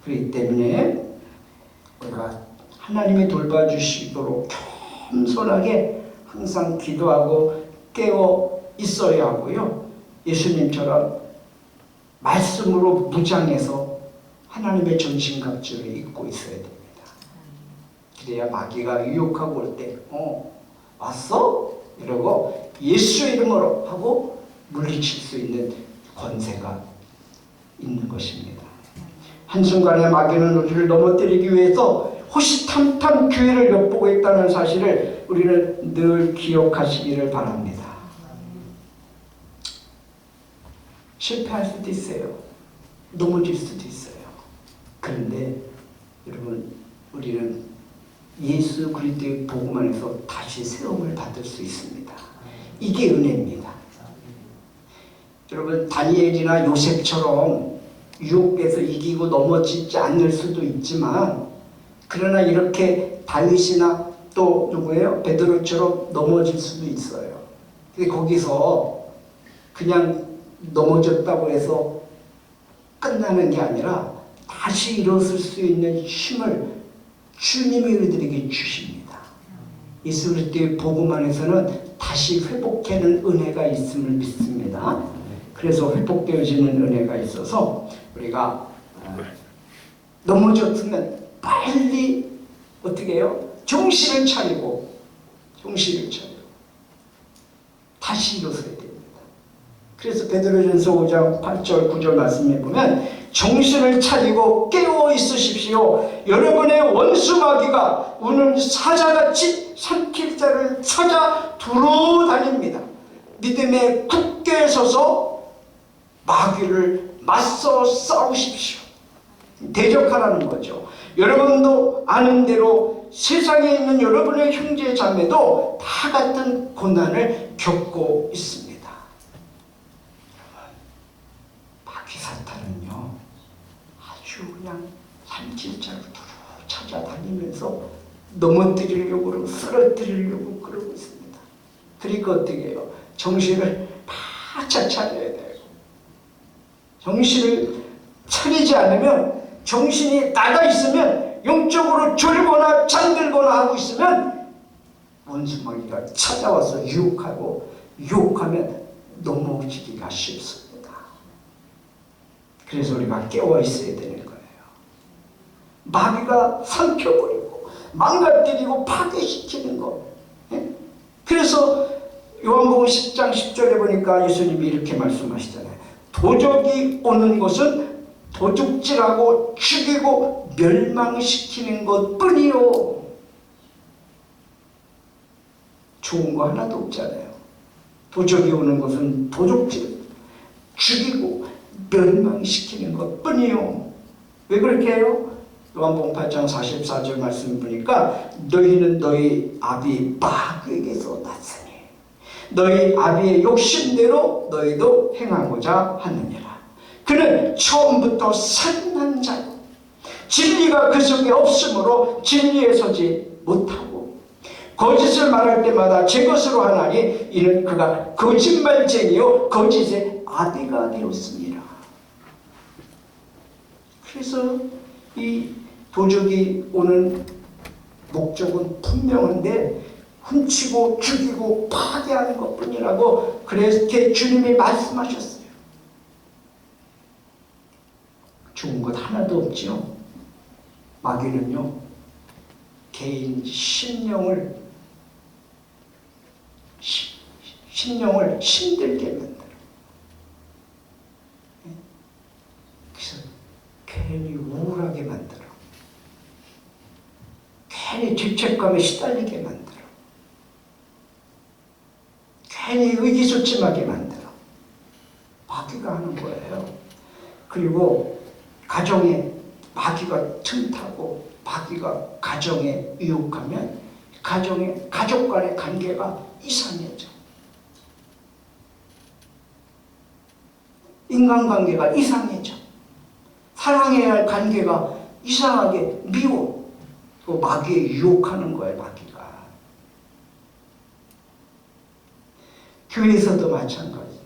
그렇기 때문에 우리가 하나님이 돌봐주시도록 겸손하게 항상 기도하고 깨어 있어야 하고요. 예수님처럼 말씀으로 무장해서 하나님의 전신갑주를 입고 있어야 됩니다. 그래야 마귀가 유혹하고 올 때 왔어? 이러고 예수의 이름으로 하고 물리칠 수 있는 권세가 있는 것입니다. 한순간에 마귀는 우리를 넘어뜨리기 위해서 호시탐탐 기회를 엿보고 있다는 사실을 우리는 늘 기억하시기를 바랍니다. 실패할 수도 있어요. 넘어질 수도 있어요. 그런데 여러분, 우리는 예수 그리스도의 복음 안에서 다시 세움을 받을 수 있습니다. 이게 은혜입니다. 여러분, 다니엘이나 요셉처럼 유혹돼서 이기고 넘어지지 않을 수도 있지만, 그러나 이렇게 다윗이나 또 누구예요? 베드로처럼 넘어질 수도 있어요. 근데 거기서 그냥 넘어졌다고 해서 끝나는 게 아니라 다시 일어설 수 있는 힘을 주님이 우리들에게 주십니다. 예수 그리스도의 복음 안에서는 다시 회복하는 은혜가 있음을 믿습니다. 그래서 회복되어지는 은혜가 있어서 우리가 넘어졌으면 빨리 어떻게 해요? 정신을 차리고 다시 일어서야 됩니다. 그래서 베드로전서 5장 8절 9절 말씀에 보면 정신을 차리고 깨어 있으십시오. 여러분의 원수 마귀가 우는 사자같이 삼킬 자를 찾아 두루다닙니다. 믿음에 굳게 서서 마귀를 맞서 싸우십시오. 대적하라는 거죠. 여러분도 아는 대로 세상에 있는 여러분의 형제 자매도 다 같은 고난을 겪고 있습니다. 마귀 사탄은요, 아주 그냥 삼킬자로 찾아다니면서 넘어뜨리려고 그러고 쓰러뜨리려고 그러고 있습니다. 그러니까 어떻게 해요? 정신을 바짝 차려야 돼요. 정신을 차리지 않으면, 정신이 나가 있으면, 영적으로 졸거나 잠들거나 하고 있으면 원수마귀가 찾아와서 유혹하면 넘어지기가 쉽습니다. 그래서 우리가 깨어 있어야 되는 거예요. 마귀가 삼켜버리고 망가뜨리고 파괴시키는 거. 그래서 요한복음 10장 10절에 보니까 예수님이 이렇게 말씀하시잖아요. 도적이 오는 것은 도둑질하고 죽이고 멸망시키는 것뿐이요. 좋은 거 하나도 없잖아요. 도적이 오는 것은 도둑질, 죽이고 멸망시키는 것뿐이요. 왜 그렇게 해요? 요한복음 8장 44절 말씀 보니까 너희는 너희 아비 마귀에게서 났으니 너희 아비의 욕심대로 너희도 행하고자 하느니라. 그는 처음부터 선한 자요, 진리가 그 속에 없으므로 진리에 서지 못하고 거짓을 말할 때마다 제 것으로 하나니 이는 그가 거짓말쟁이요 거짓의 아비가 되었습니다. 그래서 이 도적이 오는 목적은 분명한데 훔치고 죽이고 파괴하는 것뿐이라고 그렇게 주님이 말씀하셨어요. 좋은 것 하나도 없죠. 마귀는요, 개인 심령을 힘들게 만들어. 그래서 괜히 우울하게 만들어. 괜히 죄책감에 시달리게 만들어. 괜히 의기소침하게 만들어. 마귀가 하는 거예요. 그리고 가정에 마귀가 틈타고 마귀가 가정에 유혹하면 가족 간의 관계가 이상해져. 인간관계가 이상해져. 사랑해야 할 관계가 이상하게 미워. 그 마귀에 유혹하는 거예요, 마귀가. 교회에서도 마찬가지고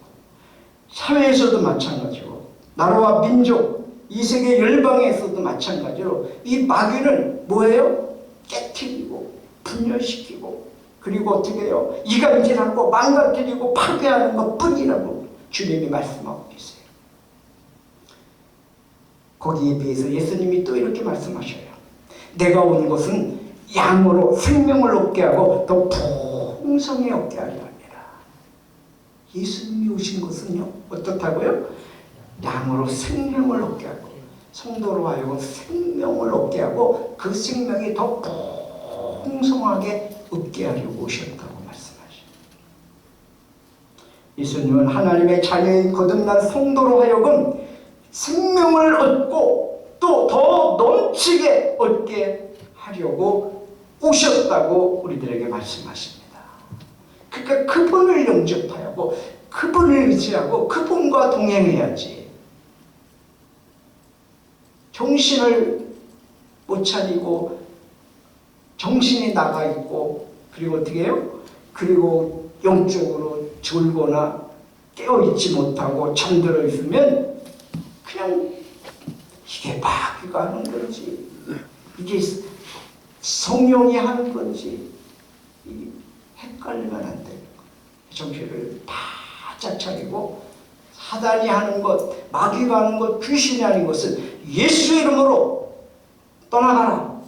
사회에서도 마찬가지고 나라와 민족, 이 세계 열방에서도 마찬가지로 이 마귀는 뭐예요? 깨트리고 분열시키고 그리고 어떻게 해요? 이간질하고 망가뜨리고 파괴하는 것뿐이라고 주님이 말씀하고 계세요. 거기에 비해서 예수님이 또 이렇게 말씀하셔요. 내가 온 것은 양으로 생명을 얻게 하고 더 풍성히 얻게 하려 합니다. 예수님이 오신 것은요, 어떻다고요? 양으로 생명을 얻게 하고 성도로 하여금 생명을 얻게 하고 그 생명이 더 풍성하게 얻게 하려고 오셨다고 말씀하십니다. 예수님은 하나님의 자녀인 거듭난 성도로 하여금 생명을 얻고 또 더 넘치게 얻게 하려고 오셨다고 우리들에게 말씀하십니다. 그러니까 그분을 영접하고 그분을 의지하고 그분과 동행해야지. 정신을 못 차리고 정신이 나가 있고 그리고 어떻게 해요? 그리고 영적으로 졸거나 깨어있지 못하고 잠들어 있으면 그냥 이게 마귀가 하는 건지 이게 성령이 하는 건지 헷갈리면 안 되는 거예요. 정신을 바짝 차리고 사단이 하는 것, 마귀가 하는 것, 귀신이 하는 것을 예수의 이름으로 떠나가라.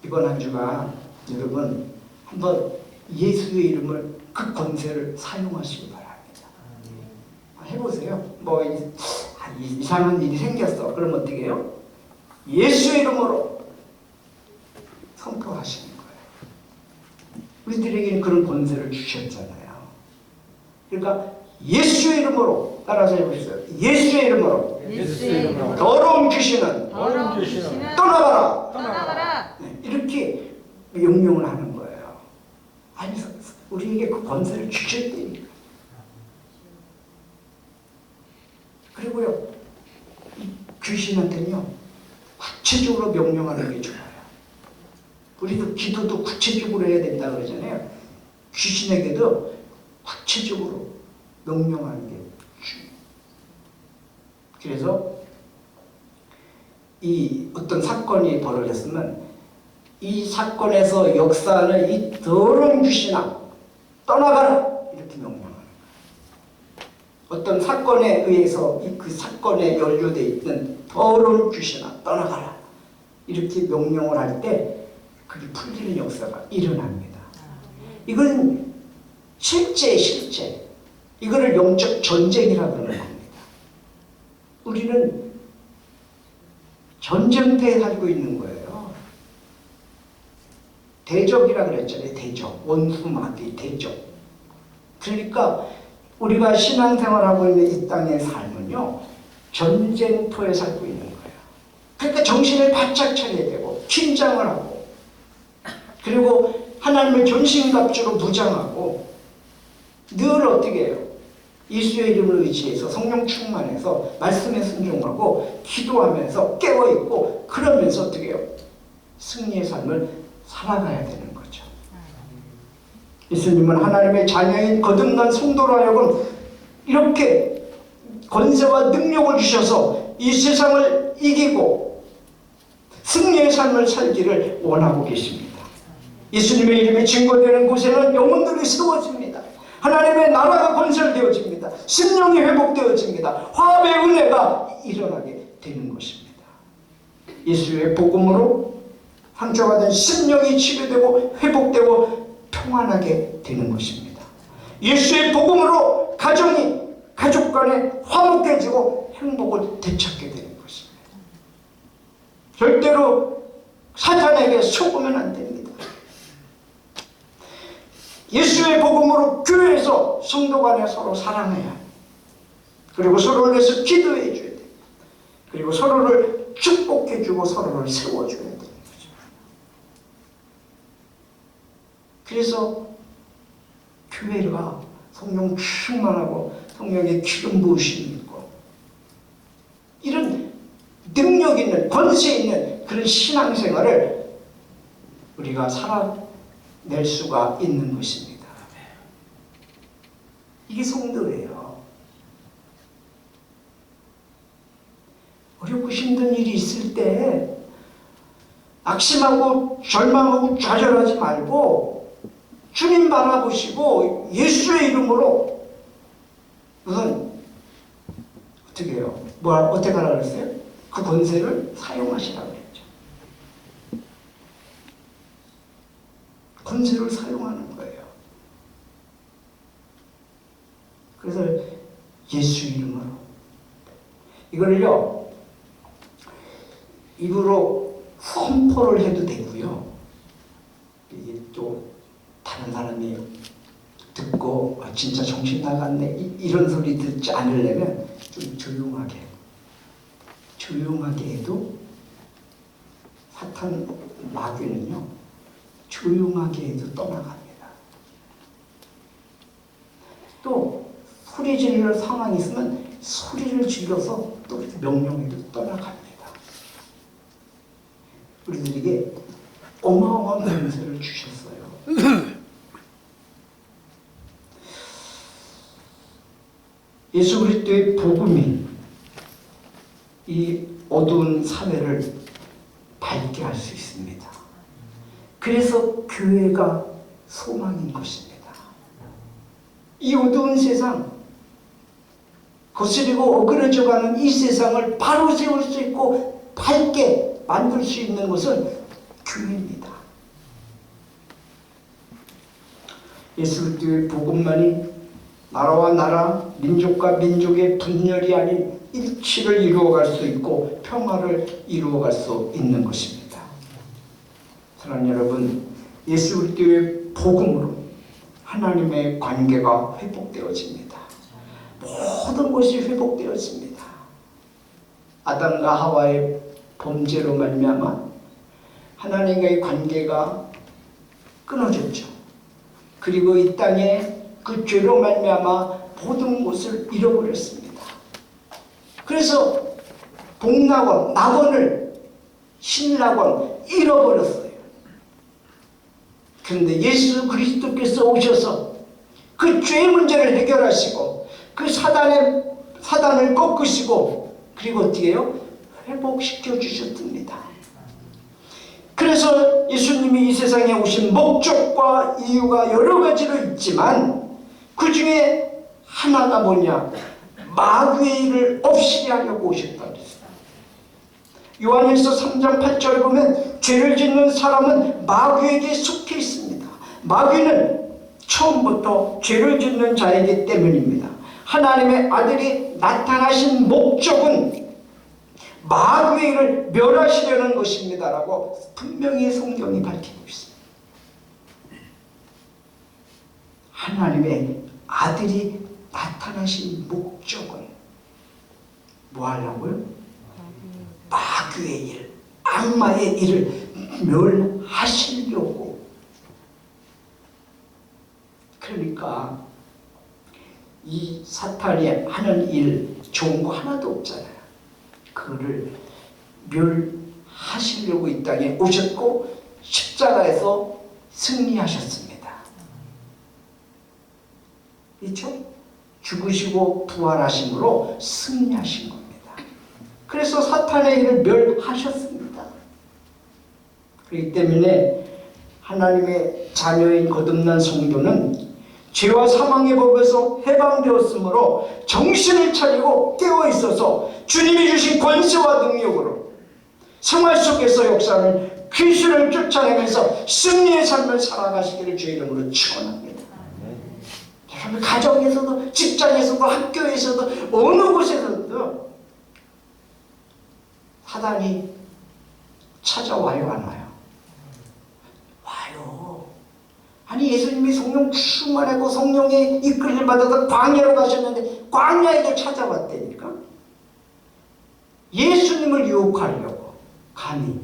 이번 한 주간 여러분 한번 예수의 이름을 그 권세를 사용하시기 바랍니다. 해보세요. 뭐 이상한 일이 생겼어. 그럼 어떻게 해요? 예수의 이름으로 선포하시는 거예요. 우리들에게는 그런 권세를 주셨잖아요. 그러니까 예수의 이름으로 따라서 해보세요. 예수의 이름으로, 더러운 귀신은 떠나가라. 네, 이렇게 명령을 하는 거예요. 아니, 우리에게 그 권세를 주셨다니까. 그리고요, 이 귀신한테는요, 구체적으로 명령하는 게 좋아요. 우리도 기도도 구체적으로 해야 된다 그러잖아요. 귀신에게도 구체적으로 명령하는 게 중요해요. 그래서 이 어떤 사건이 벌어졌으면 이 사건에서 역사하는 이 더러운 귀신아 떠나가라 이렇게 명령하는 거예요. 어떤 사건에 의해서 그 사건에 연루되어 있는 더러운 귀신아 떠나가라 이렇게 명령을 할 때 그게 풀리는 역사가 일어납니다. 이건 실제 이거를 영적 전쟁이라고 하는 겁니다. 우리는 전쟁터에 살고 있는 거예요. 대적이라고 그랬잖아요. 대적, 원수 마귀 대적. 그러니까 우리가 신앙생활하고 있는 이 땅의 삶은요, 전쟁터에 살고 있는 거예요. 그러니까 정신을 바짝 차려야 되고 긴장을 하고 그리고 하나님의 전신갑주로 무장하고 늘 어떻게 해요? 예수의 이름을 의지해서 성령 충만해서 말씀에 순종하고 기도하면서 깨어있고 그러면서 어떻게 해요? 승리의 삶을 살아가야 되는 거죠. 예수님은 하나님의 자녀인 거듭난 성도로 하여금 이렇게 권세와 능력을 주셔서 이 세상을 이기고 승리의 삶을 살기를 원하고 계십니다. 예수님의 이름이 증거되는 곳에는 영혼들이 세워집니다. 하나님의 나라가 건설되어집니다. 심령이 회복되어집니다. 화합의 은혜가 일어나게 되는 것입니다. 예수의 복음으로 상처가 된 심령이 치료되고 회복되고 평안하게 되는 것입니다. 예수의 복음으로 가족 간에 화목해지고 행복을 되찾게 되는 것입니다. 절대로 사탄에게 속으면 안 됩니다. 예수의 복음으로 교회에서 성도 간에 서로 사랑해야 그리고 서로를 위해서 기도해 줘야 돼. 그리고 서로를 축복해 주고 서로를 세워줘야 되는 거죠. 그래서 교회가 성령 충만하고 성령의 기름 부으심이 있고 이런 능력 있는 권세 있는 그런 신앙생활을 우리가 살아낼 수가 있는 것입니다. 이게 성도예요. 어렵고 힘든 일이 있을 때 낙심하고 절망하고 좌절하지 말고 주님 바라보시고 예수의 이름으로 우선 어떻게 해요? 어떻게 하라 그랬어요? 그 권세를 사용하시라고 그랬죠. 권세를 사용하는 거예요. 그래서 예수 이름으로 이거를요 입으로 선포를 해도 되고요. 이게 또 다른 사람이 듣고 진짜 정신 나갔네 이런 소리 듣지 않으려면 좀 조용하게 해도 사탄 마귀는요 조용하게 해도 떠나갑니다. 또 소리 지르는 상황이 있으면 소리를 질러서 또 명령해도 떠나갑니다. 우리들에게 어마어마한 권세를 주셨어요. 예수 그리스도의 복음이 이 어두운 사회를 밝게 할 수 있습니다. 그래서 교회가 소망인 것입니다. 이 어두운 세상, 거스리고 어그러져가는 이 세상을 바로 세울 수 있고 밝게 만들 수 있는 것은 교회입니다. 예수 그리스도의 복음만이 나라와 나라, 민족과 민족의 분열이 아닌 일치를 이루어갈 수 있고 평화를 이루어갈 수 있는 것입니다. 사랑하는 여러분, 예수 그리스도의 복음으로 하나님의 관계가 회복되어집니다. 모든 것이 회복되어집니다. 아담과 하와의 범죄로 말미암아 하나님과의 관계가 끊어졌죠. 그리고 이 땅에 그 죄로 말미암아 모든 것을 잃어버렸습니다. 그래서 복락원, 낙원을 신락원 잃어버렸어요. 그런데 예수 그리스도께서 오셔서 그 죄의 문제를 해결하시고 그 사단을 꺾으시고 그리고 어떻게 해요? 회복시켜 주셨습니다. 그래서 예수님이 이 세상에 오신 목적과 이유가 여러 가지로 있지만 그 중에 하나가 뭐냐? 마귀의 일을 없이 하려고 오셨다 그랬어요. 요한일서 3장 8절에 보면 죄를 짓는 사람은 마귀에게 속해 있습니다. 마귀는 처음부터 죄를 짓는 자이기 때문입니다. 하나님의 아들이 나타나신 목적은 마귀의 일을 멸하시려는 것입니다라고 분명히 성경이 밝히고 있습니다. 하나님의 아들이 나타나신 목적은 뭐 하려고요? 마귀의 일, 악마의 일을 멸하시려고. 그러니까 이 사탄이 하는 일 좋은 거 하나도 없잖아요. 그거를 멸하시려고 이 땅에 오셨고 십자가에서 승리하셨습니다. 그렇죠? 죽으시고 부활하심으로 승리하신 겁니다. 그래서 사탄의 일을 멸하셨습니다. 그렇기 때문에 하나님의 자녀인 거듭난 성도는 죄와 사망의 법에서 해방되었으므로 정신을 차리고 깨어있어서 주님이 주신 권세와 능력으로 생활 속에서 역사하는 귀신을 쫓아내면서 승리의 삶을 살아가시기를 주의 이름으로 축원합니다. 여러분 가정에서도 직장에서도 학교에서도 어느 곳에서도 사단이 찾아와요 안 와요? 와요. 아니 예수님이 성령 충만하고 성령의 이끌림 받아서 광야로 가셨는데 광야에도 찾아왔다니까. 예수님을 유혹하려고 감히.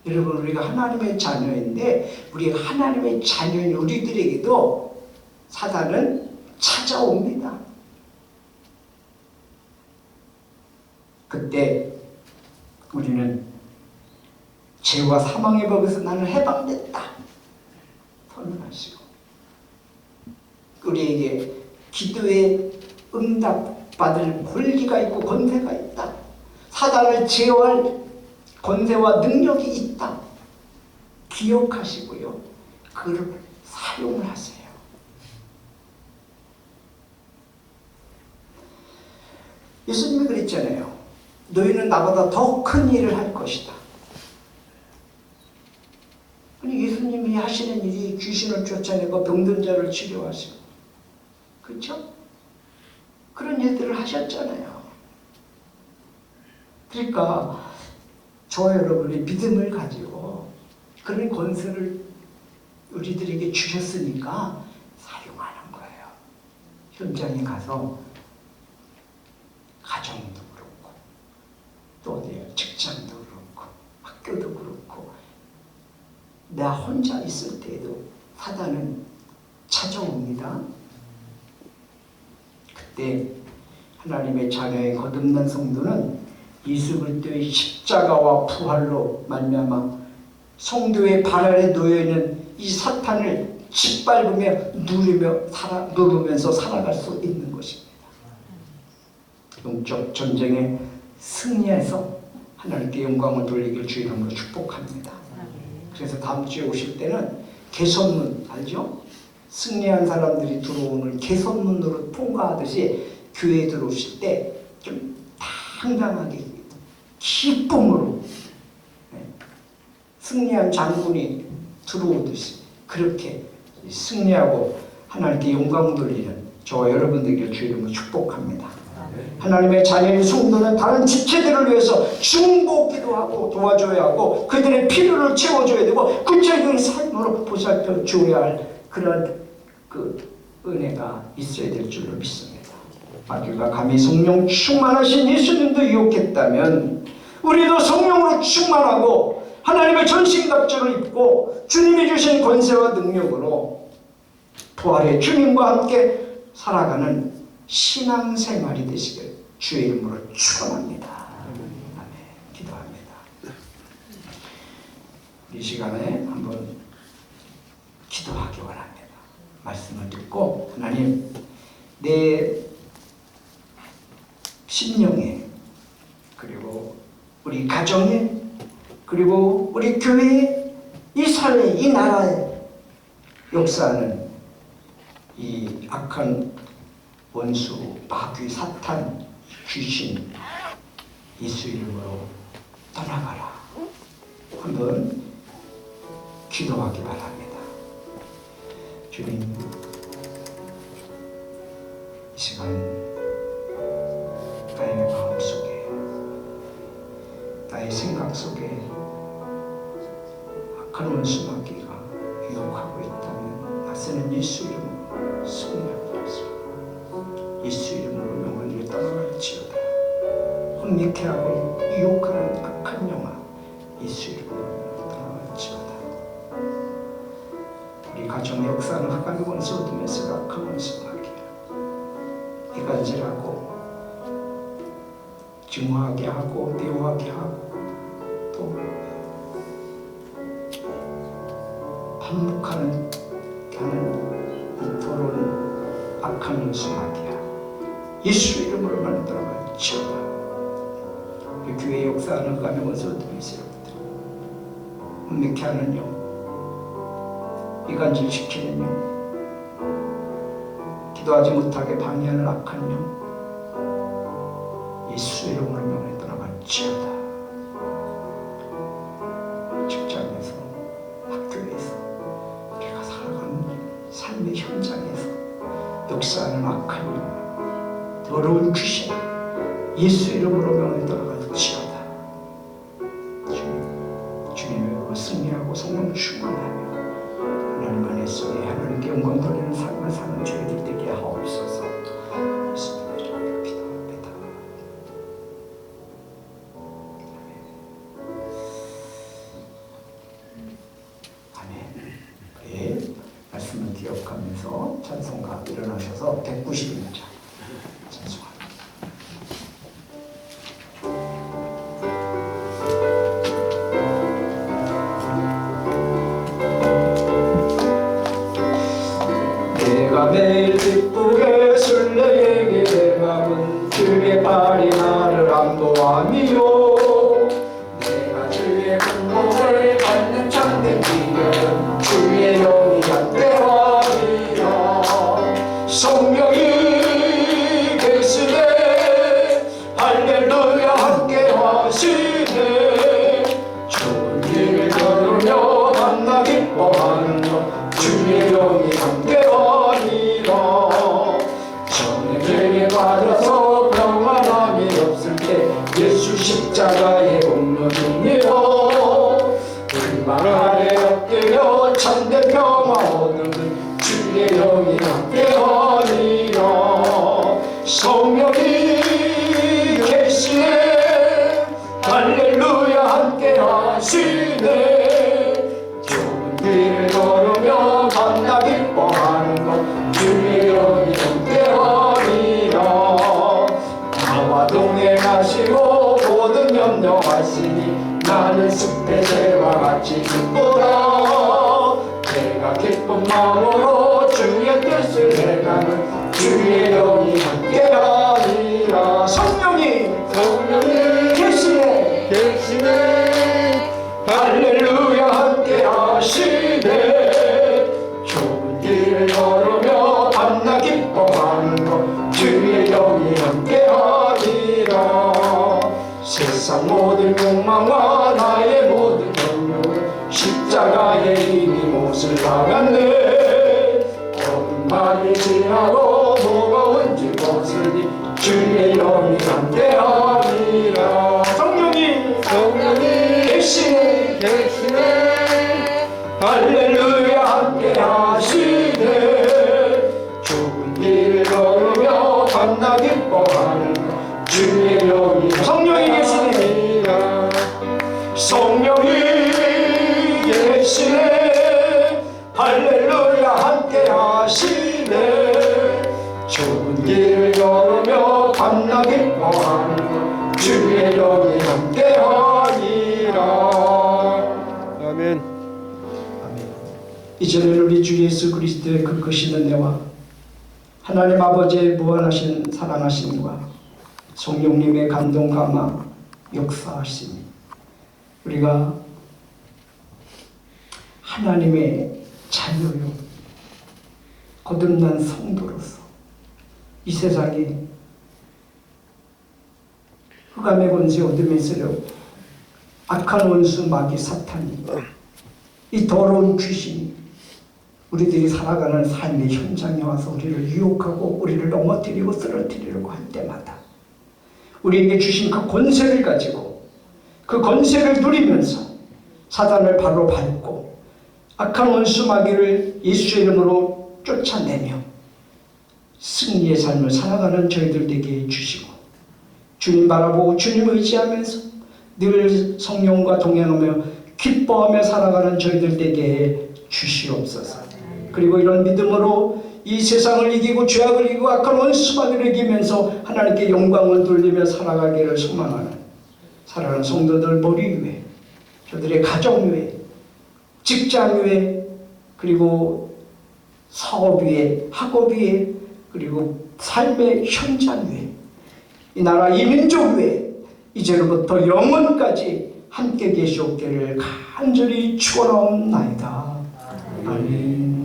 여러분 우리가 하나님의 자녀인데 우리가 하나님의 자녀인 우리들에게도 사단은 찾아옵니다. 그때 우리는 죄와 사망의 법에서 나는 해방됐다 선언하시고 우리에게 기도에 응답받을 권리가 있고 권세가 있다. 사단을 제어할 권세와 능력이 있다. 기억하시고요. 그걸 사용을 하세요. 예수님이 그랬잖아요. 너희는 나보다 더 큰 일을 할 것이다. 아니, 예수님이 하시는 일이 귀신을 쫓아내고 병든 자를 치료하시고, 그렇죠? 그런 일들을 하셨잖아요. 그러니까 저와 여러분이 믿음을 가지고 그런 권세를 우리들에게 주셨으니까 사용하는 거예요. 현장에 가서 가정도 그렇고 또 어디에 직장도 그렇고 학교도 그렇고 나 혼자 있을 때에도 사단은 찾아옵니다. 그때 하나님의 자녀의 거듭난 성도는 예수 그리스도의 십자가와 부활로 말미암아 성도의 발 아래 놓여있는 이 사탄을 짓밟으며 누르면서 살아갈 수 있는 것입니다. 영적 전쟁에 승리해서 하나님께 영광을 돌리길 주 이름으로 축복합니다. 그래서 다음 주에 오실 때는 개선문 알죠? 승리한 사람들이 들어오는 개선문으로 통과하듯이 교회에 들어오실 때 좀 당당하게 기쁨으로 승리한 장군이 들어오듯이 그렇게 승리하고 하나님께 영광 돌리는 저와 여러분들에게 주 이름으로 축복합니다. 하나님의 자녀인 성도는 다른 지체들을 위해서 중보기도 하고 도와줘야 하고 그들의 필요를 채워줘야 되고 구체적인 삶으로 보살펴 줘야 할 그런 그 은혜가 있어야 될 줄로 믿습니다. 마귀가 감히 성령 충만하신 예수님도 유혹했다면 우리도 성령으로 충만하고 하나님의 전신갑주를 입고 주님이 주신 권세와 능력으로 부활의 주님과 함께 살아가는 신앙생활이 되시길 주의 이름으로 축원합니다. 아멘. 기도합니다. 이 시간에 한번 기도하기 원합니다. 말씀을 듣고 하나님 내 심령에 그리고 우리 가정에 그리고 우리 교회에 이 사회에 이 나라에 역사하는 이 악한 원수, 마귀, 사탄, 귀신 예수 이름으로 떠나가라. 한번 기도하기 바랍니다. 주님, 이 시간 나의 마음 속에 나의 생각 속에 악한 원수 마귀가 유혹하고 있다면 나서는 예수 이름으로 승리하게 하소서. 예수 이름으로 영혼들이 떠나갈지어다. 혼미케 하고 유혹하는 악한 영혼 예수 이름으로 떠나갈지어다. 우리 가정의 역사는 흑암의 원수 얻으면서 악한 원수 마귀야 이간질하고 증오하게 하고 미워하게 하고 또 반복하는 더러운 악한 원수 마귀야 예수 이름으로만 떠나갈지어다. 이 교회의 역사하는 흑암의 원수 얻으면서 여러분들 혼미케 하는 영 이간질시키는 영 기도하지 못하게 방해하는 악한 영 예수 이름으로 명에 떠나갈지어다. 직장에서 학교에서 우리가 살아가는 삶의 현장에서 역사하는 악한 영 더러운 귀신 예수 이름으로 명에 떠나갈지어다. 주님으로 승리하고 성령 충만하며 하나님 안에서 하나님께 영광 돌리는 삶을 사는 저희들 되게 하옵소서. 말씀을 기억하면서 찬송가 일어나셔서 190일자 찬송합니다. 내가 매일 기쁘게 술래에게 내 맘은 주의 발이 나를 안도함이요 십자가의 공로이요 불만 아래 엎드려 참된 평화 얻는 주의 영이 함께하니라. 성령이 계시네 할렐루야 함께하시네. 좁은 길을 걸으며 밤낮 기뻐하는 것 주의 영이 함께하니라. 나와 동행하시고 모든 염려하시니 나는 숲의 새와 같이 기쁘다. 내가 기쁜 마음으로 주의 뜻을 행하는 주의 영이 함께하니라. 성령이 계시네 할렐루야 함께하시네. 좁은 길을 걸으며 밤낮 기뻐하는 것 주의 영이 함께하니라. 세상 모든 욕망과 나의 모든 염려를 십자가에 이미 못을 박았네. 어둠 밤이 지나고 무거운 짐 벗으니 주의 영이 함께하니라. 성령이 계시네 할렐루야 함께하시네. 좁은 길을 걸으며 밤낮 기뻐하는 주의 영이 성령이 계시네. 성령이 계시네 할렐루야 함께하시네. 좁은 길을 걸으며 밤낮 기뻐하는 주의 영이 함께하니라. 아멘. 이제는 우리 주 예수 그리스도의 그 크신 은혜와 하나님 아버지의 무한하신 사랑하심과 성령님의 감동 감화 역사하심이 우리가 하나님의 자녀요 거듭난 성도로서 이 세상에 흑암의 권세 어둠의 세력 악한 원수 마귀 사탄이 이 더러운 귀신이 우리들이 살아가는 삶의 현장에 와서 우리를 유혹하고 우리를 넘어뜨리고 쓰러뜨리려고 할 때마다 우리에게 주신 그 권세를 가지고 그 권세를 누리면서 사단을 바로 밟고 악한 원수 마귀를 예수의 이름으로 쫓아내며 승리의 삶을 살아가는 저희들 되게 주시고 주님 바라보고 주님 의지하면서 늘 성령과 동행하며 기뻐하며 살아가는 저희들 되게 주시옵소서. 그리고 이런 믿음으로 이 세상을 이기고 죄악을 이기고 악한 원수 마귀를 이기면서 하나님께 영광을 돌리며 살아가기를 소망하는 사랑하는 성도들 머리 위에 저들의 가정 위에 직장 위에 그리고 사업 위에 학업 위에 그리고 삶의 현장 위에 이 나라 이 민족 위에 이제로부터 영원까지 함께 계시옵기를 간절히 축원하옵나이다. 아멘.